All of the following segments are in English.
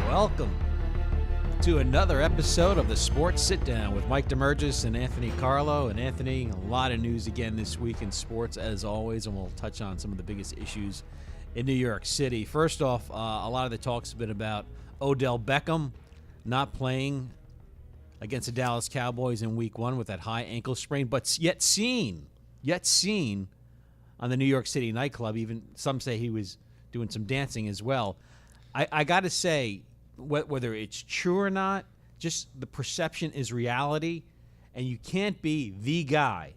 Welcome to another episode of the Sports Sit Down with Mike DeMurgis and Anthony Carlo. And Anthony, a lot of news again this week in sports as always, and we'll touch on some of the biggest issues in New York City. First off, a lot of the talk's been about Odell Beckham not playing against the Dallas Cowboys in Week 1 with that high ankle sprain, but yet seen on the New York City nightclub. Even some say he was doing some dancing as well. I got to say, whether it's true or not, just the perception is reality, and you can't be the guy,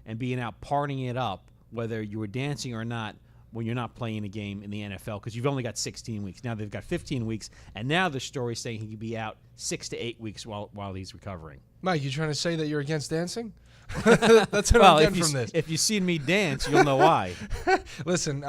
and being out partying it up, whether you were dancing or not, when you're not playing a game in the NFL, because you've only got 16 weeks. Now they've got 15 weeks, and now the story's saying he could be out 6 to 8 weeks while he's recovering. Mike, you trying to say that you're against dancing? That's what I'm getting from this. If you've seen me dance, you'll know why. Listen,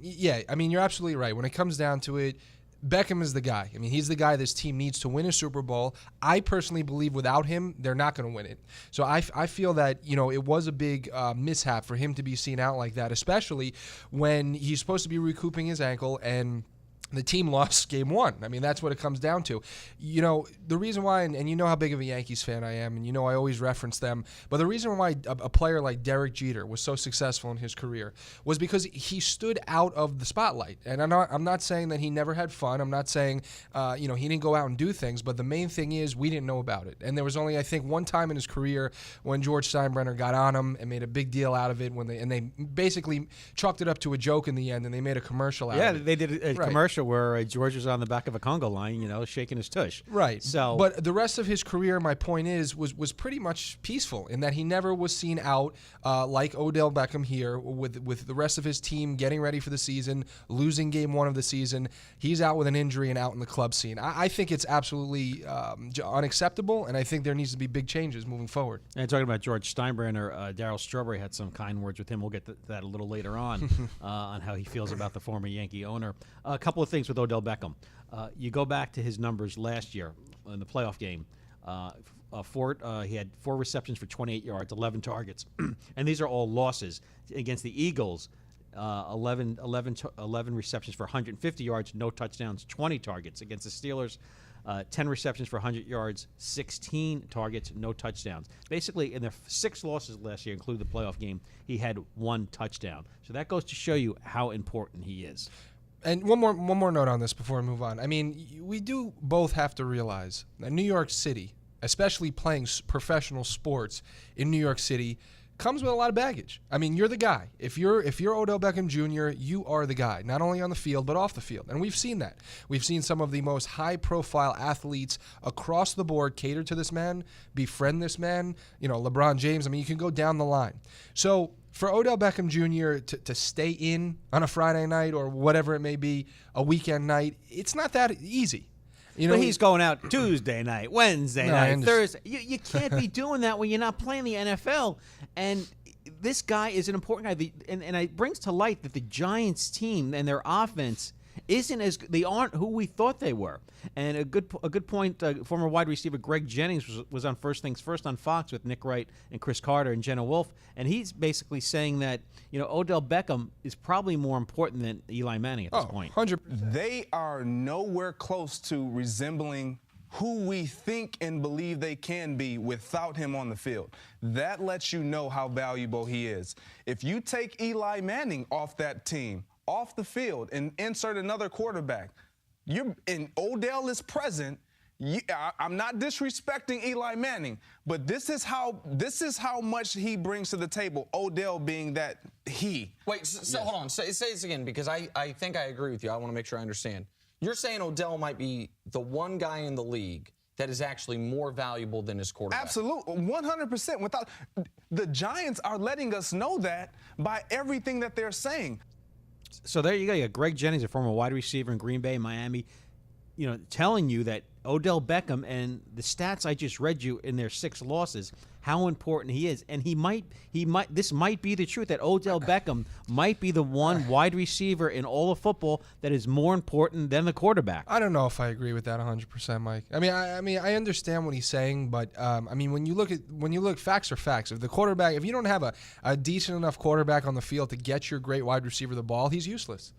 yeah, I mean, you're absolutely right. When it comes down to it, Beckham is the guy. I mean, he's the guy this team needs to win a Super Bowl. I personally believe without him, they're not going to win it. So I feel that, it was a big mishap for him to be seen out like that, especially when he's supposed to be recouping his ankle and the team lost game 1. I mean, that's what it comes down to. The reason why, and you know how big of a Yankees fan I am, and I always reference them, but the reason why a player like Derek Jeter was so successful in his career was because he stood out of the spotlight. And I'm not saying that he never had fun. I'm not saying, he didn't go out and do things, but the main thing is we didn't know about it. And there was only, I think, one time in his career when George Steinbrenner got on him and made a big deal out of it they basically chalked it up to a joke in the end, and they made a commercial out of it. Yeah, they did a commercial where George was on the back of a conga line, shaking his tush. Right. So, but the rest of his career, my point is, was pretty much peaceful in that he never was seen out like Odell Beckham here with the rest of his team getting ready for the season, losing game 1 of the season. He's out with an injury and out in the club scene. I think it's absolutely unacceptable, and I think there needs to be big changes moving forward. And talking about George Steinbrenner, Darryl Strawberry had some kind words with him. We'll get to that a little later on how he feels about the former Yankee owner. A couple of things with Odell Beckham. You go back to his numbers last year in the playoff game. He had 4 receptions for 28 yards, 11 targets. And these are all losses. Against the Eagles, 11 receptions for 150 yards, no touchdowns, 20 targets. Against the Steelers, 10 receptions for 100 yards, 16 targets, no touchdowns. Basically, in the 6 losses last year, including the playoff game, he had 1 touchdown. So that goes to show you how important he is. And one more note on this before we move on. I mean, we do both have to realize that New York City, especially playing professional sports in New York City, comes with a lot of baggage. I mean, you're the guy. If you're Odell Beckham Jr., you are the guy, not only on the field but off the field. And we've seen that. We've seen some of the most high-profile athletes across the board cater to this man, befriend this man. LeBron James. I mean, you can go down the line. So for Odell Beckham Jr. to stay in on a Friday night or whatever it may be, a weekend night, it's not that easy. But he's going out Tuesday night, Wednesday night, Thursday. You can't be doing that when you're not playing the NFL. And this guy is an important guy. And it brings to light that the Giants team and their offense they aren't who we thought they were. And a good point, former wide receiver Greg Jennings was on First Things First on Fox with Nick Wright and Chris Carter and Jenna Wolfe, and he's basically saying that Odell Beckham is probably more important than Eli Manning at this point. 100%. They are nowhere close to resembling who we think and believe they can be without him on the field. That lets you know how valuable he is. If you take Eli Manning off that team, off the field, and insert another quarterback, and Odell is present. I'm not disrespecting Eli Manning, but this is how much he brings to the table. Odell being that he. Wait, so hold on. Say this again, because I think I agree with you. I want to make sure I understand. You're saying Odell might be the one guy in the league that is actually more valuable than his quarterback. Absolutely, 100%. The Giants are letting us know that by everything that they're saying. So there you go. You got Greg Jennings, a former wide receiver in Green Bay, Miami, telling you that Odell Beckham and the stats I just read you in their 6 losses how important he is, and this might be the truth that Odell Beckham might be the one wide receiver in all of football that is more important than the quarterback. I don't know if I agree with that 100%, Mike. I mean, I understand what he's saying, but I mean, when you look, facts are facts. If you don't have a decent enough quarterback on the field to get your great wide receiver the ball, he's useless.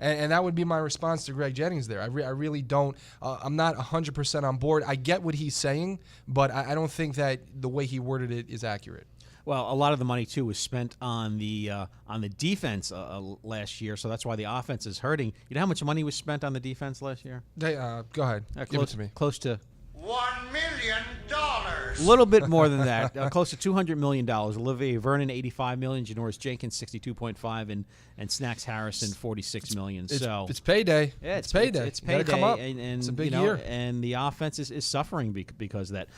And that would be my response to Greg Jennings there. I really don't. I'm not 100% on board. I get what he's saying, but I don't think that the way he worded it is accurate. Well, a lot of the money too was spent on the defense last year, so that's why the offense is hurting. You know how much money was spent on the defense last year? Go ahead. Give it to me. Close to $1 million. a little bit more than that. Close to $200 million. Olivier Vernon, $85 million. Janoris Jenkins, $62.5, and Snacks Harrison, $46 million. It's payday. Yeah, it's payday. It's payday. Gotta come up. And it's a big year. And the offense is suffering because of that.